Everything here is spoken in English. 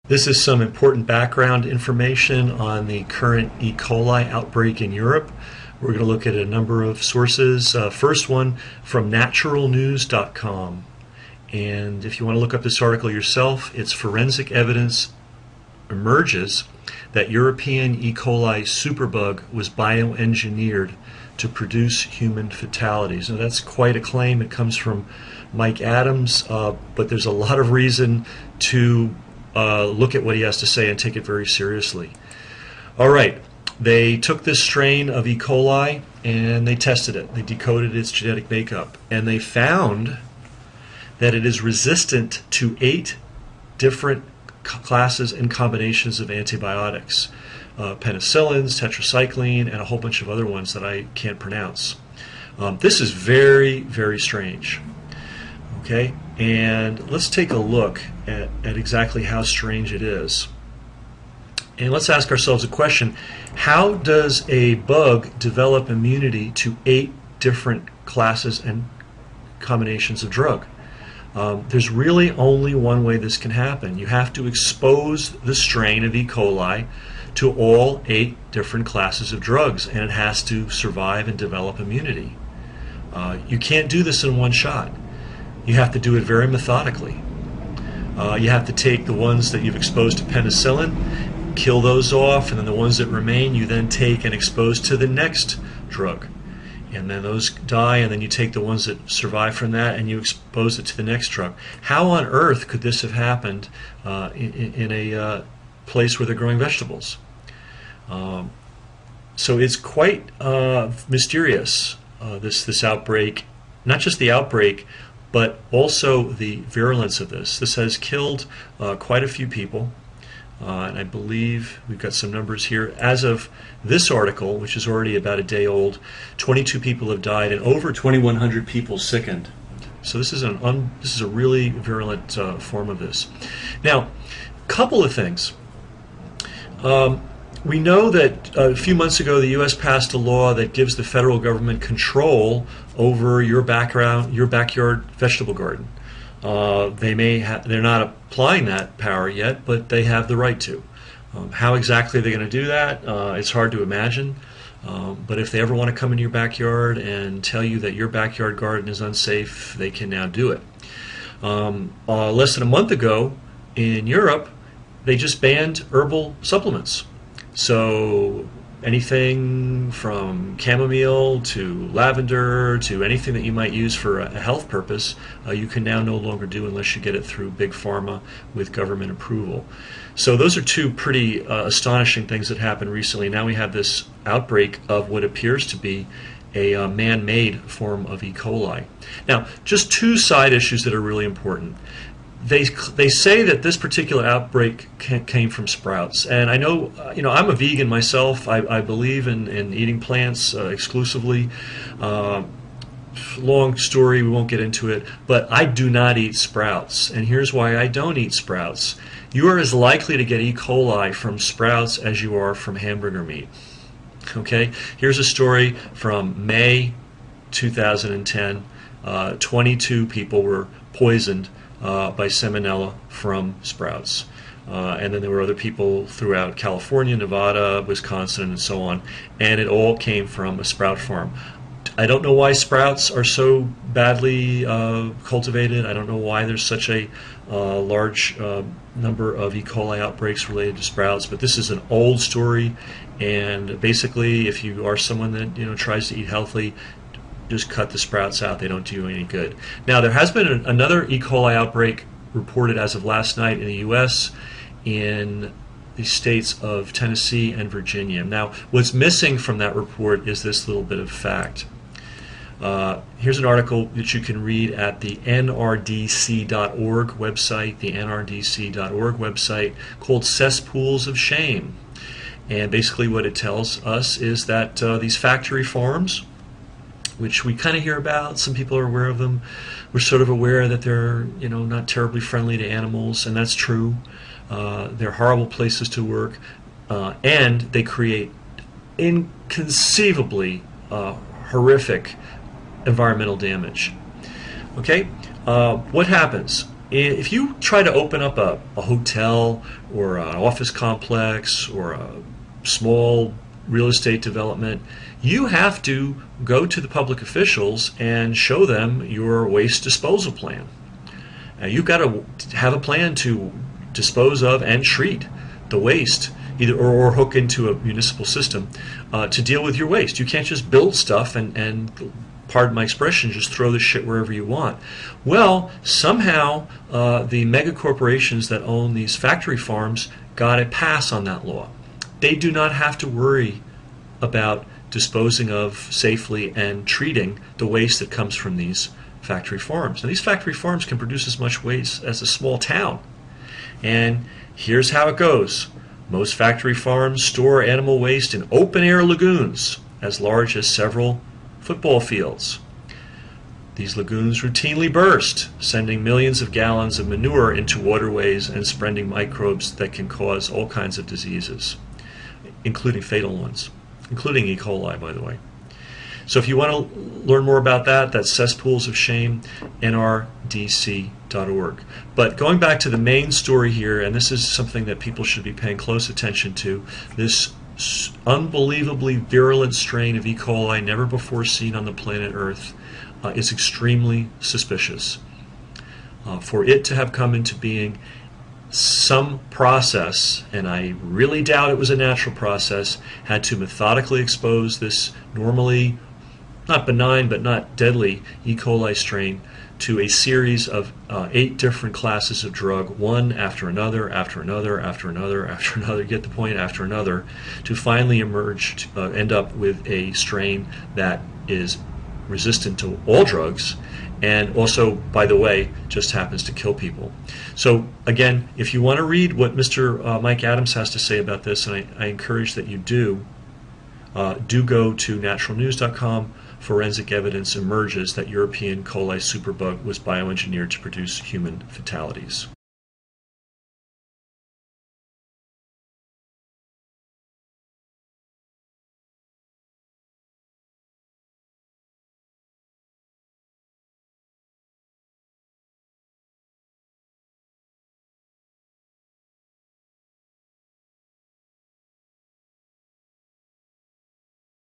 This is some important background information on the current E. coli outbreak in Europe. We're going to look at a number of sources. First one from naturalnews.com. And if you want to look up this article yourself, it's forensic evidence emerges that European E. coli superbug was bioengineered to produce human fatalities. Now that's quite a claim. It comes from Mike Adams, but there's a lot of reason to look at what he has to say and take it very seriously. All right, they took this strain of E. coli and they tested it. They decoded its genetic makeup, and they found that it is resistant to 8 different classes and combinations of antibiotics, penicillins, tetracycline, and a whole bunch of other ones that I can't pronounce. This is very, very strange. Okay, and let's take a look at exactly how strange it is. And let's ask ourselves a question. How does a bug develop immunity to 8 different classes and combinations of drug? There's really only one way this can happen. You have to expose the strain of E. coli to all 8 different classes of drugs, and it has to survive and develop immunity. You can't do this in one shot. You have to do it very methodically. You have to take the ones that you've exposed to penicillin, kill those off, and then the ones that remain you then take and expose to the next drug. And then those die, and then you take the ones that survive from that and you expose it to the next drug. How on earth could this have happened in a place where they're growing vegetables? So it's quite mysterious, this outbreak. Not just the outbreak, but also the virulence of this. This has killed quite a few people. And I believe we've got some numbers here. As of this article, which is already about a day old, 22 people have died and over 2,100 people sickened. So this is a really virulent form of this. Now, a couple of things. We know that a few months ago the U.S. passed a law that gives the federal government control over your backyard vegetable garden. They're not applying that power yet, but they have the right to. How exactly they're going to do that, it's hard to imagine. But if they ever want to come into your backyard and tell you that your backyard garden is unsafe, they can now do it. Less than a month ago in Europe, they just banned herbal supplements. So anything from chamomile to lavender to anything that you might use for a health purpose, you can now no longer do unless you get it through big pharma with government approval. So those are two pretty astonishing things that happened recently. Now we have this outbreak of what appears to be a man-made form of E. coli. Now, just 2 side issues that are really important. They say that this particular outbreak came from sprouts, and I know, I'm a vegan myself. I believe in eating plants exclusively. Long story, we won't get into it, but I do not eat sprouts, and here's why I don't eat sprouts. You are as likely to get E. coli from sprouts as you are from hamburger meat. Okay, here's a story from May 2010. 22 people were poisoned by salmonella from sprouts. And then there were other people throughout California, Nevada, Wisconsin, and so on. And it all came from a sprout farm. I don't know why sprouts are so badly cultivated. I don't know why there's such a large number of E. coli outbreaks related to sprouts. But this is an old story. And basically, if you are someone that tries to eat healthy, just cut the sprouts out. They don't do you any good. Now, there has been another E. coli outbreak reported as of last night in the U.S. in the states of Tennessee and Virginia. Now, what's missing from that report is this little bit of fact. Here's an article that you can read at the nrdc.org website, called Cesspools of Shame. And basically what it tells us is that these factory farms, which we kind of hear about, some people are aware of them. We're sort of aware that they're, not terribly friendly to animals, and that's true. They're horrible places to work, and they create inconceivably horrific environmental damage. Okay, what happens? If you try to open up a hotel or an office complex or a small real estate development, you have to go to the public officials and show them your waste disposal plan. You've got to have a plan to dispose of and treat the waste, either or hook into a municipal system to deal with your waste. You can't just build stuff and pardon my expression, just throw this shit wherever you want. Well, somehow the mega corporations that own these factory farms got a pass on that law. They do not have to worry about disposing of safely and treating the waste that comes from these factory farms. Now, these factory farms can produce as much waste as a small town. And here's how it goes. Most factory farms store animal waste in open-air lagoons as large as several football fields. These lagoons routinely burst, sending millions of gallons of manure into waterways and spreading microbes that can cause all kinds of diseases, including fatal ones, including E. coli, by the way. So if you want to learn more about that, that's Cesspools of Shame, nrdc.org. But going back to the main story here, and this is something that people should be paying close attention to, this unbelievably virulent strain of E. coli, never before seen on the planet Earth, is extremely suspicious. For it to have come into being, some process, and I really doubt it was a natural process, had to methodically expose this normally not benign but not deadly E. coli strain to a series of 8 different classes of drug, one after another, after another, after another, after another, get the point, after another, to finally emerge, end up with a strain that is resistant to all drugs and also, by the way, just happens to kill people. So again, if you want to read what Mr. Mike Adams has to say about this, and I encourage that you do go to naturalnews.com. Forensic evidence emerges that European coli superbug was bioengineered to produce human fatalities.